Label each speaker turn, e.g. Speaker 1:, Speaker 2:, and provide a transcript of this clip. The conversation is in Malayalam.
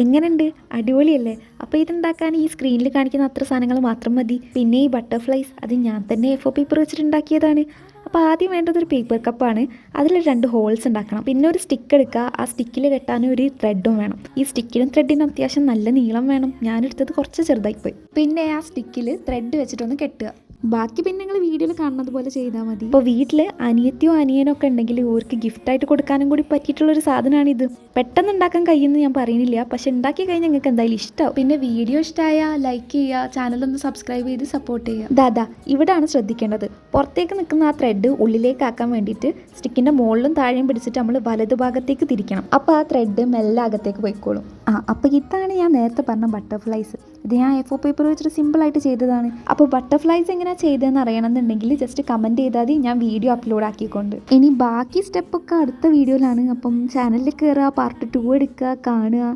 Speaker 1: എങ്ങനെയുണ്ട്? അടിപൊളിയല്ലേ? അപ്പോൾ ഇതുണ്ടാക്കാൻ ഈ സ്ക്രീനിൽ കാണിക്കുന്ന അത്ര സാധനങ്ങൾ മാത്രം മതി. പിന്നെ ഈ ബട്ടർഫ്ലൈസ് അത് ഞാൻ തന്നെ എ4 പേപ്പർ വെച്ചിട്ടുണ്ടാക്കിയതാണ്. അപ്പോൾ ആദ്യം വേണ്ടത് ഒരു പേപ്പർ കപ്പാണ്. അതിൽ 2 ഹോൾസ് ഉണ്ടാക്കണം. പിന്നെ ഒരു സ്റ്റിക്ക് എടുക്കുക. ആ സ്റ്റിക്കിൽ കെട്ടാനും ഒരു ത്രെഡും വേണം. ഈ സ്റ്റിക്കിനും ത്രെഡിനും അത്യാവശ്യം നല്ല നീളം വേണം. ഞാനെടുത്തത് കുറച്ച് ചെറുതായിപ്പോയി. പിന്നെ ആ സ്റ്റിക്കിൽ ത്രെഡ് വെച്ചിട്ടൊന്ന് കെട്ടുക. ബാക്കി പിന്നെ നിങ്ങൾ വീഡിയോയിൽ കാണുന്നത് പോലെ ചെയ്താൽ മതി. ഇപ്പോൾ വീട്ടിൽ അനിയത്തിയോ അനിയനോ ഒക്കെ ഉണ്ടെങ്കിൽ ഓർക്ക് ഗിഫ്റ്റായിട്ട് കൊടുക്കാനും കൂടി പറ്റിയിട്ടുള്ളൊരു സാധനമാണിത്. പെട്ടെന്ന് ഉണ്ടാക്കാൻ കഴിയുമെന്ന് ഞാൻ പറയുന്നില്ല, പക്ഷെ ഉണ്ടാക്കി കഴിഞ്ഞാൽ നിങ്ങൾക്ക് എന്തായാലും ഇഷ്ടമാവും. പിന്നെ വീഡിയോ ഇഷ്ടമായാൽ ലൈക്ക് ചെയ്യുക, ചാനലൊന്ന് സബ്സ്ക്രൈബ് ചെയ്ത് സപ്പോർട്ട് ചെയ്യുക. ദാദാ ഇവിടെയാണ് ശ്രദ്ധിക്കേണ്ടത്. പുറത്തേക്ക് നിൽക്കുന്ന ആ ത്രെഡ് ഉള്ളിലേക്കാക്കാൻ വേണ്ടിയിട്ട് സ്റ്റിക്കിൻ്റെ മുകളിലും താഴെയും പിടിച്ചിട്ട് നമ്മൾ വലതുഭാഗത്തേക്ക് തിരിക്കണം. അപ്പോൾ ആ ത്രെഡ് മെല്ലെ അകത്തേക്ക് പോയിക്കോളും. അപ്പോൾ ഇതാണ് ഞാൻ നേരത്തെ പറഞ്ഞ ബട്ടർഫ്ലൈസ്. ഇത് ഞാൻ എ4 പേപ്പർ വെച്ചിട്ട് സിമ്പിളായിട്ട് ചെയ്തതാണ്. അപ്പോൾ ബട്ടർഫ്ലൈസ് എങ്ങനെയാണ് ചെയ്തതെന്ന് അറിയണമെന്നുണ്ടെങ്കിൽ ജസ്റ്റ് കമൻറ്റ് ചെയ്താൽ മതി, ഞാൻ വീഡിയോ അപ്ലോഡ് ആക്കിക്കൊണ്ട്. ഇനി ബാക്കി സ്റ്റെപ്പൊക്കെ അടുത്ത വീഡിയോയിലാണ്. അപ്പം ചാനലിൽ കയറുക, പാർട്ട് 2 എടുക്കുക, കാണുക.